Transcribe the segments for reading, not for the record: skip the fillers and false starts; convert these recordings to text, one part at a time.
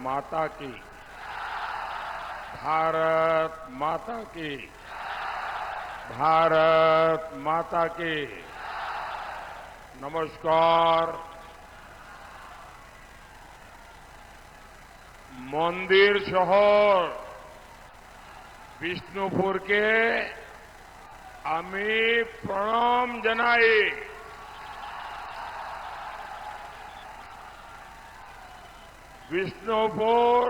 माता की, भारत माता की, भारत माता की। नमस्कार। मंदिर शहर विष्णुपुर के আমি প্রণাম জানাই। বিষ্ণুপুর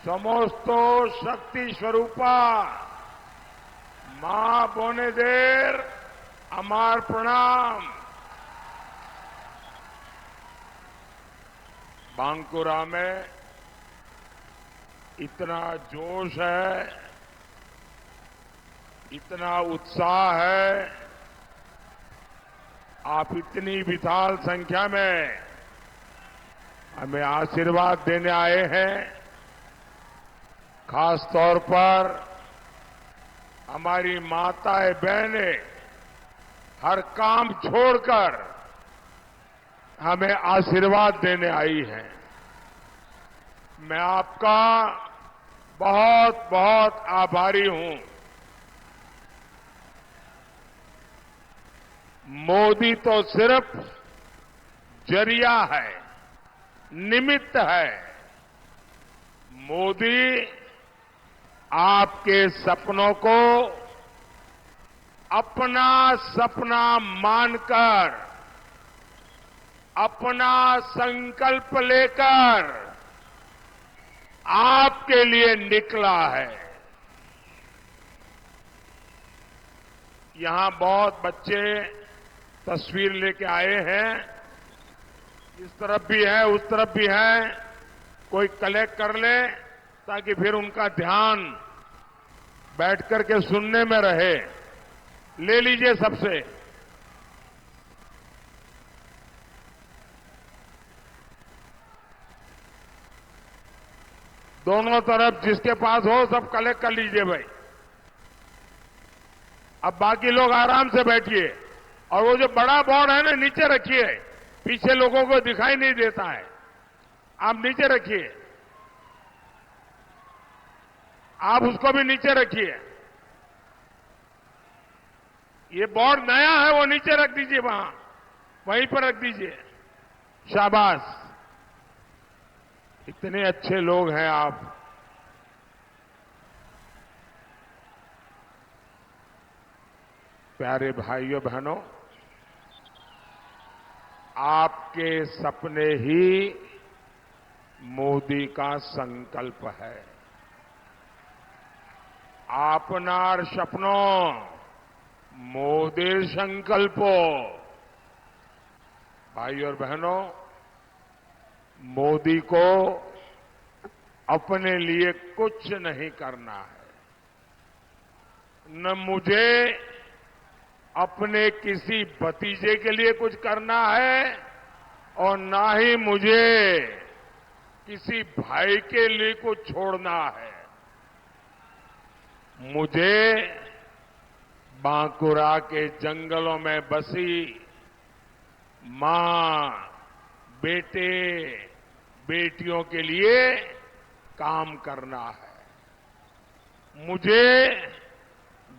সমস্ত শক্তি স্বরূপা মা বোনেদের আমার প্রণাম। बांकुरा में इतना जोश है, इतना उत्साह है। आप इतनी विशाल संख्या में हमें आशीर्वाद देने आए हैं। खास तौर पर हमारी माताएं बहनें हर काम छोड़कर हमें आशीर्वाद देने आई हैं। मैं आपका बहुत बहुत आभारी हूं। मोदी तो सिर्फ जरिया है, निमित्त है। मोदी आपके सपनों को अपना सपना मानकर, अपना संकल्प लेकर आपके लिए निकला है। यहां बहुत बच्चे तस्वीर लेके आए हैं। इस तरफ भी है, उस तरफ भी है। कोई कलेक्ट कर ले ताकि फिर उनका ध्यान बैठ करके सुनने में रहे। ले लीजिए सबसे। दोनों तरफ जिसके पास हो सब कलेक्ट कर लीजिए भाई। अब बाकी लोग आराम से बैठिए और वो जो बड़ा बोर्ड है ना नीचे रखिए, पीछे लोगों को दिखाई नहीं देता है। आप नीचे रखिए, आप उसको भी नीचे रखिए। ये बोर्ड नया है, वो नीचे रख दीजिए, वहीं पर रख दीजिए। शाबाश, इतने अच्छे लोग हैं आप। प्यारे भाइयों बहनों, आपके सपने ही मोदी का संकल्प है। आपनार सपनों मोदी संकल्पो। भाइयों और बहनों, मोदी को अपने लिए कुछ नहीं करना है। न मुझे अपने किसी भतीजे के लिए कुछ करना है और ना ही मुझे किसी भाई के लिए कुछ छोड़ना है। मुझे बांकुरा के जंगलों में बसी मां, बेटे, बेटियों के लिए काम करना है। मुझे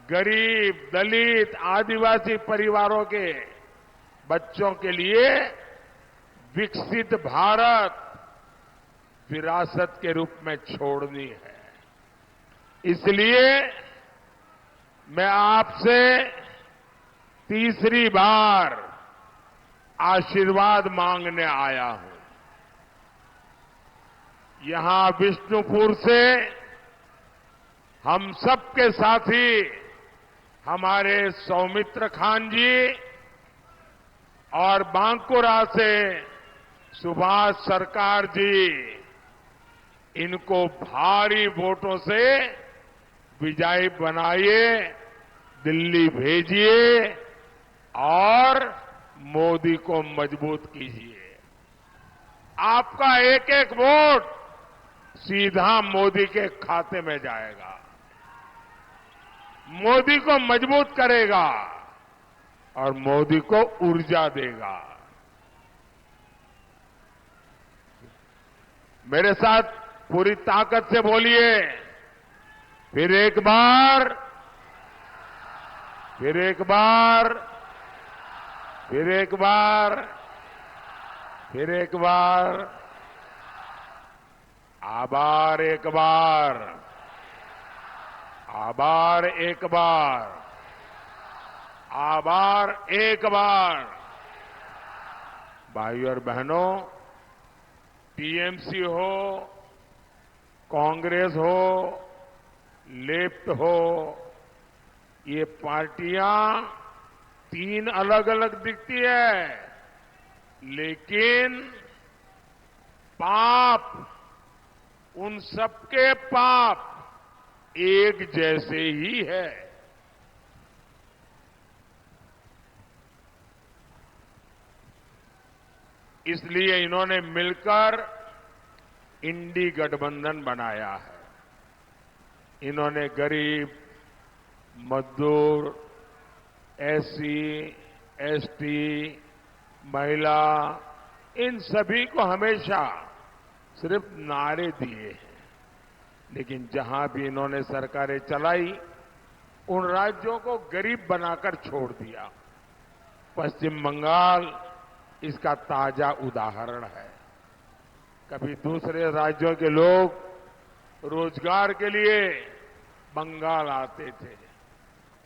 गरीब, दलित, आदिवासी परिवारों के बच्चों के लिए विकसित भारत विरासत के रूप में छोड़नी है। इसलिए मैं आपसे तीसरी बार आशीर्वाद मांगने आया हूं। यहां विष्णुपुर से हम सबके साथी हमारे सौमित्र खान जी और बांकुरा से सुभाष सरकार जी, इनको भारी वोटों से विजयी बनाइए, दिल्ली भेजिए और मोदी को मजबूत कीजिए। आपका एक एक वोट सीधा मोदी के खाते में जाएगा, मोदी को मजबूत करेगा और मोदी को ऊर्जा देगा। मेरे साथ पूरी ताकत से बोलिए, फिर एक बार, फिर एक बार, फिर एक बार, फिर एक बार, आभार एक बार, आभार एक बार, आभार एक बार। भाइयों और बहनों, टीएमसी हो, कांग्रेस हो, लेफ्ट हो, ये पार्टियां तीन अलग अलग दिखती है, लेकिन पाप, उन सबके पाप एक जैसे ही है। इसलिए इन्होंने मिलकर इंडी गठबंधन बनाया है। इन्होंने गरीब, मजदूर, एससी, एसटी, महिला, इन सभी को हमेशा सिर्फ नारे दिए हैं, लेकिन जहां भी इन्होंने सरकारें चलाई, उन राज्यों को गरीब बनाकर छोड़ दिया। पश्चिम बंगाल इसका ताजा उदाहरण है। कभी दूसरे राज्यों के लोग रोजगार के लिए बंगाल आते थे,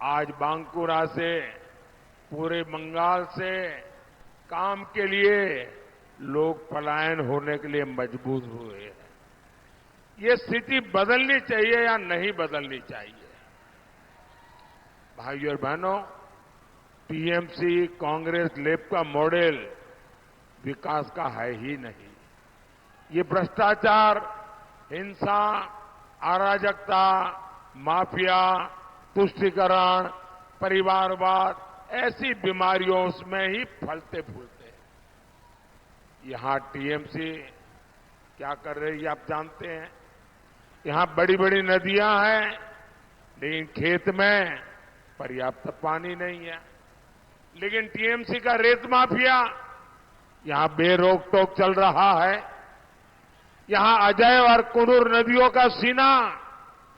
आज बांकुरा से, पूरे बंगाल से काम के लिए लोग पलायन होने के लिए मजबूर हुए हैं। ये स्थिति बदलनी चाहिए या नहीं बदलनी चाहिए? भाइयों और बहनों, टीएमसी, कांग्रेस, लेफ्ट का मॉडल विकास का है ही नहीं। ये भ्रष्टाचार, हिंसा, अराजकता, माफिया, तुष्टीकरण, परिवारवाद, ऐसी बीमारियों में ही फलते फूलते हैं। यहां टीएमसी क्या कर रही है आप जानते हैं? यहां बड़ी बड़ी नदियां हैं, लेकिन खेत में पर्याप्त पानी नहीं है। लेकिन टीएमसी का रेत माफिया यहां बेरोक टोक चल रहा है। यहां अजय और कुनूर नदियों का सीना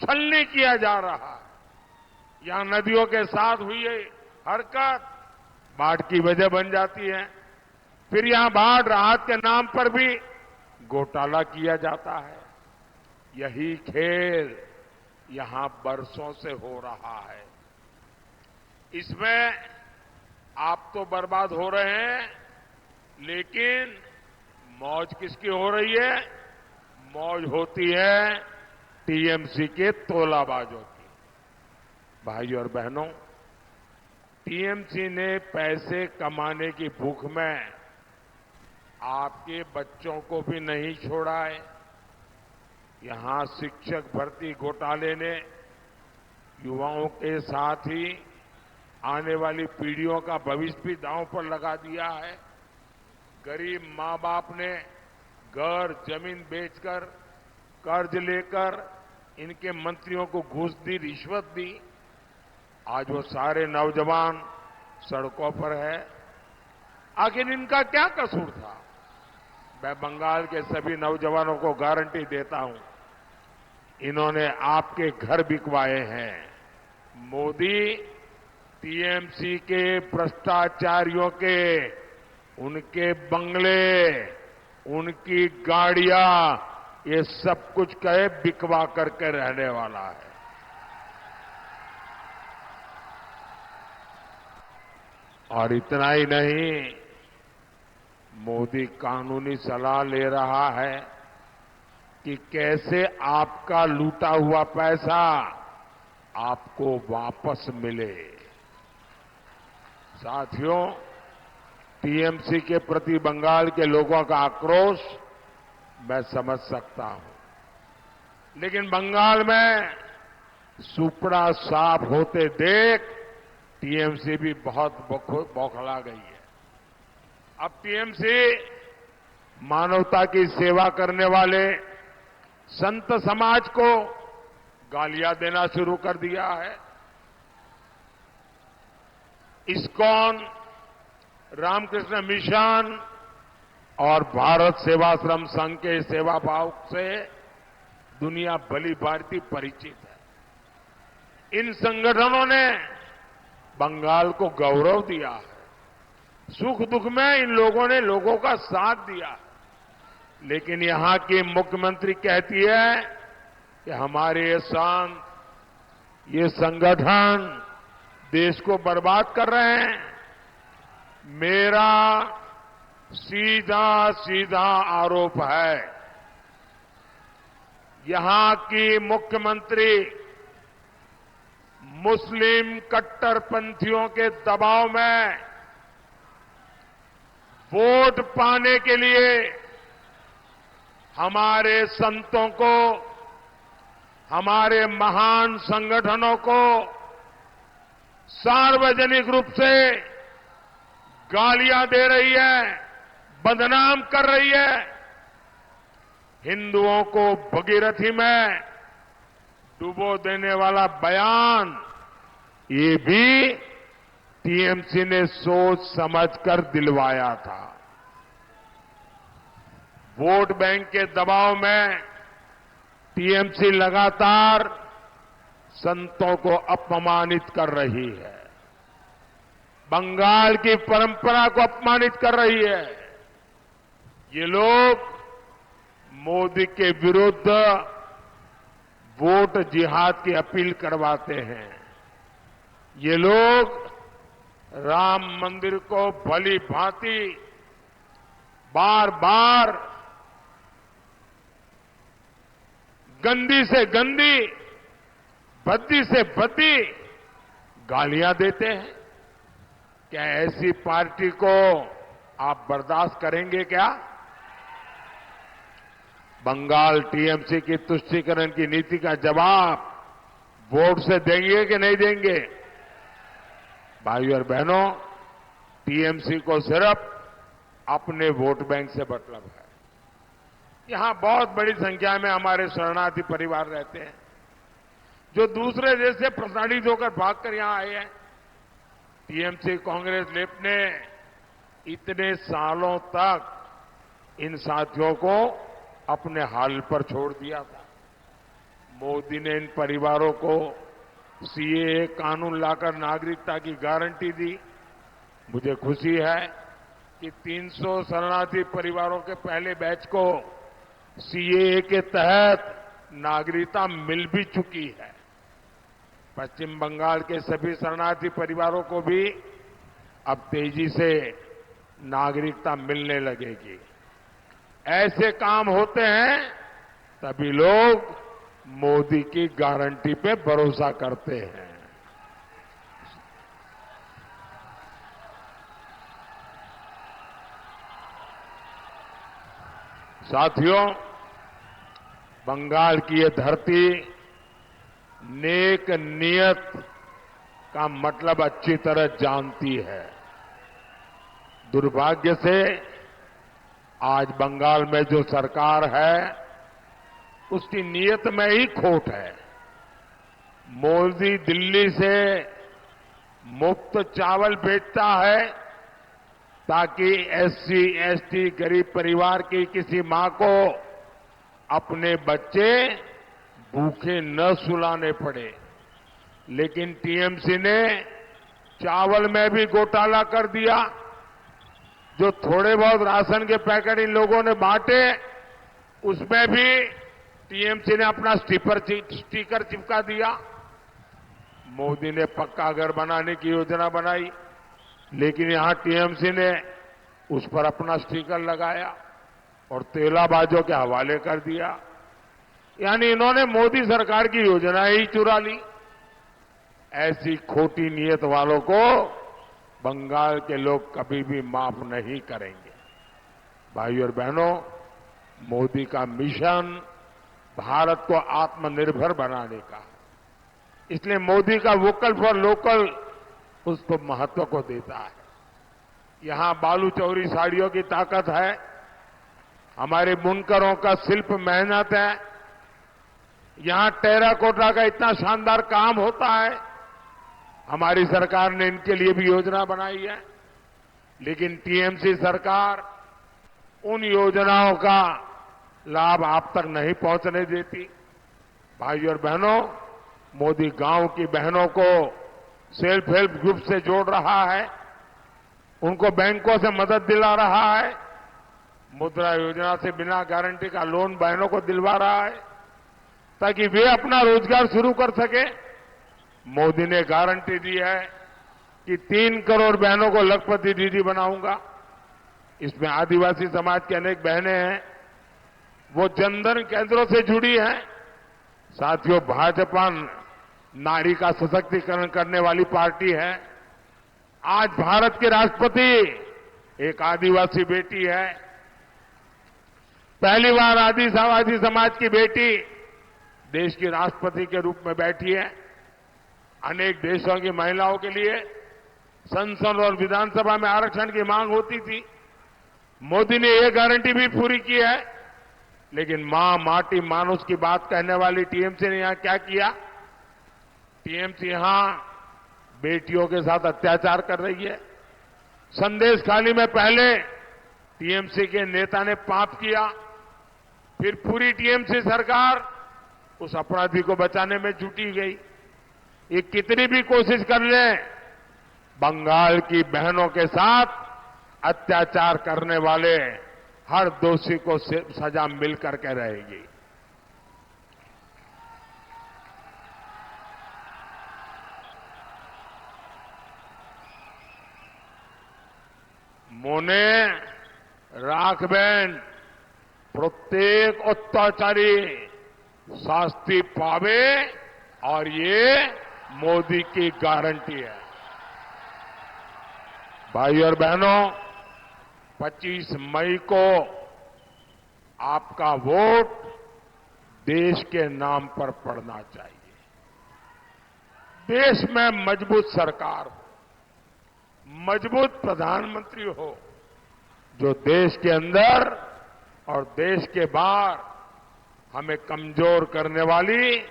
छलनी किया जा रहा है। यहां नदियों के साथ हुई हरकत बाढ़ की वजह बन जाती है। फिर यहां बाढ़ राहत के नाम पर भी घोटाला किया जाता है। यही खेल यहां बरसों से हो रहा है। इसमें आप तो बर्बाद हो रहे हैं, लेकिन मौज किसकी हो रही है? मौज होती है टीएमसी के तोलाबाजों की। भाइयों और बहनों, टीएमसी ने पैसे कमाने की भूख में आपके बच्चों को भी नहीं छोड़ा है। यहां शिक्षक भर्ती घोटाले ने युवाओं के साथ ही आने वाली पीढ़ियों का भविष्य भी दांव पर लगा दिया है। गरीब मां बाप ने घर, जमीन बेचकर, कर्ज लेकर इनके मंत्रियों को घूस दी, रिश्वत दी। आज वो सारे नौजवान सड़कों पर है। आखिर इनका क्या कसूर था? मैं बंगाल के सभी नौजवानों को गारंटी देता हूं, इन्होंने आपके घर बिकवाए हैं। मोदी टीएमसी के भ्रष्टाचारियों के उनके बंगले, उनकी गाड़ियां, ये सब कुछ कहे बिकवा करके रहने वाला है। और इतना ही नहीं, मोदी कानूनी सलाह ले रहा है कि कैसे आपका लूटा हुआ पैसा आपको वापस मिले। साथियों, टीएमसी के प्रति बंगाल के लोगों का आक्रोश मैं समझ सकता हूं, लेकिन बंगाल में सुपड़ा साफ होते देख टीएमसी भी बहुत बौखला गई है। अब टीएमसी मानवता की सेवा करने वाले संत समाज को गालियां देना शुरू कर दिया है। इस्कॉन, रामकृष्ण मिशन और भारत सेवाश्रम संघ के सेवा भाव से दुनिया भली भांति परिचित है। इन संगठनों ने बंगाल को गौरव दिया है। सुख दुख में इन लोगों ने लोगों का साथ दिया। लेकिन यहां की मुख्यमंत्री कहती है कि हमारे ये संगठन देश को बर्बाद कर रहे हैं। मेरा सीधा सीधा आरोप है, यहां की मुख्यमंत्री मुस्लिम कट्टरपंथियों के दबाव में वोट पाने के लिए हमारे संतों को, हमारे महान संगठनों को सार्वजनिक रूप से गालियां दे रही है, बदनाम कर रही है। हिंदुओं को भगीरथी में डुबो देने वाला बयान, ये भी टीएमसी ने सोच समझकर दिलवाया था। वोट बैंक के दबाव में टीएमसी लगातार संतों को अपमानित कर रही है, बंगाल की परंपरा को अपमानित कर रही है। ये लोग मोदी के विरुद्ध वोट जिहाद की अपील करवाते हैं। ये लोग राम मंदिर को भली भांति बार बार गंदी से गंदी, भद्दी से भद्दी गालियां देते हैं। क्या ऐसी पार्टी को आप बर्दाश्त करेंगे क्या? बंगाल टीएमसी की तुष्टीकरण की नीति का जवाब वोट से देंगे कि नहीं देंगे? भाइयों और बहनों, टीएमसी को सिर्फ अपने वोट बैंक से मतलब है। यहां बहुत बड़ी संख्या में हमारे शरणार्थी परिवार रहते हैं जो दूसरे देश से प्रताड़ित होकर भागकर यहां आए हैं। टीएमसी कांग्रेस लेफ्ट ने इतने सालों तक इन साथियों को अपने हाल पर छोड़ दिया था। मोदी ने इन परिवारों को सीएए कानून लाकर नागरिकता की गारंटी दी। मुझे खुशी है कि 300 शरणार्थी परिवारों के पहले बैच को सीएए के तहत नागरिकता मिल भी चुकी है। पश्चिम बंगाल के सभी शरणार्थी परिवारों को भी अब तेजी से नागरिकता मिलने लगेगी। ऐसे काम होते हैं तभी लोग मोदी की गारंटी पे भरोसा करते हैं। साथियों, बंगाल की ये धरती नेक नियत का मतलब अच्छी तरह जानती है। दुर्भाग्य से आज बंगाल में जो सरकार है उसकी नीयत में ही खोट है। मोदी दिल्ली से मुफ्त चावल बेचता है ताकि एससी, एसटी गरीब परिवार की किसी मां को अपने बच्चे भूखे न सुलाने पड़े। लेकिन टीएमसी ने चावल में भी घोटाला कर दिया। जो थोड़े बहुत राशन के पैकेट इन लोगों ने बांटे उसमें भी टीएमसी ने अपना स्टिकर चिपका दिया। मोदी ने पक्का घर बनाने की योजना बनाई, लेकिन यहां टीएमसी ने उस पर अपना स्टिकर लगाया और तेलाबाजों के हवाले कर दिया। यानी इन्होंने मोदी सरकार की योजना ही चुरा ली। ऐसी खोटी नीयत वालों को बंगाल के लोग कभी भी माफ नहीं करेंगे। भाइयों और बहनों, मोदी का मिशन भारत को आत्मनिर्भर बनाने का, इसलिए मोदी का वोकल फॉर लोकल उस पर महत्व को देता है। यहां बालू चौरी साड़ियों की ताकत है, हमारे बुनकरों का शिल्प मेहनत है, यहां टेराकोटा का इतना शानदार काम होता है। हमारी सरकार ने इनके लिए भी योजना बनाई है, लेकिन टीएमसी सरकार उन योजनाओं का लाभ आप तक नहीं पहुंचने देती। भाइयों और बहनों, मोदी गांव की बहनों को सेल्फ हेल्प ग्रुप से जोड़ रहा है, उनको बैंकों से मदद दिला रहा है, मुद्रा योजना से बिना गारंटी का लोन बहनों को दिलवा रहा है ताकि वे अपना रोजगार शुरू कर सके। मोदी ने गारंटी दी है कि 3 करोड़ बहनों को लखपति दीदी बनाऊंगा। इसमें आदिवासी समाज की अनेक बहनें हैं, वो जनधन केंद्रों से जुड़ी हैं। साथियों, भाजपा नारी का सशक्तिकरण करने वाली पार्टी है। आज भारत के राष्ट्रपति एक आदिवासी बेटी है। पहली बार आदिवासी समाज की बेटी देश की राष्ट्रपति के रूप में बैठी है। अनेक देशों की महिलाओं के लिए संसद और विधानसभा में आरक्षण की मांग होती थी। मोदी ने यह गारंटी भी पूरी की है। लेकिन मां माटी मानुष की बात कहने वाली टीएमसी ने यहां क्या किया? टीएमसी यहां बेटियों के साथ अत्याचार कर रही है। संदेश खाली में पहले टीएमसी के नेता ने पाप किया, फिर पूरी टीएमसी सरकार उस अपराधी को बचाने में जुटी गई। ये कितनी भी कोशिश कर ले, बंगाल की बहनों के साथ अत्याचार करने वाले हर दोषी को सजा मिल करके रहेगी। मोने राखबेन प्रत्येक अत्याचारी शास्ति पावे और ये मोदी की गारंटी है। भाइयों और बहनों, 25 मई को आपका वोट देश के नाम पर पड़ना चाहिए। देश में मजबूत सरकार हो, मजबूत प्रधानमंत्री हो, जो देश के अंदर और देश के बाहर हमें कमजोर करने वाली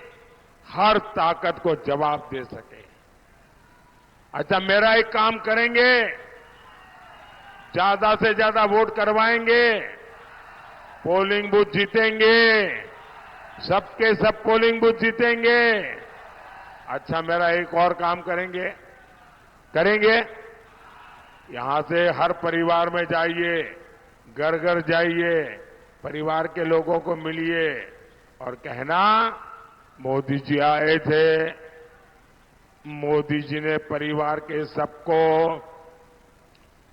हर ताकत को जवाब दे सके। अच्छा, मेरा एक काम करेंगे, ज्यादा से ज्यादा वोट करवाएंगे, पोलिंग बूथ जीतेंगे, सबके सब पोलिंग बूथ जीतेंगे। अच्छा, मेरा एक और काम करेंगे यहां से हर परिवार में जाइए, घर घर जाइए, परिवार के लोगों को मिलिए और कहना, मोदी जी आए थे, मोदी जी ने परिवार के सबको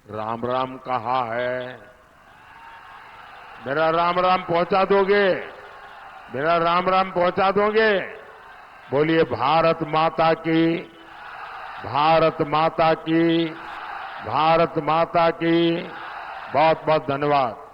राम राम कहा है। मेरा राम राम पहुंचा दोगे? मेरा राम राम पहुंचा दोगे? बोलिए भारत माता की, भारत माता की, भारत माता की। बहुत बहुत धन्यवाद।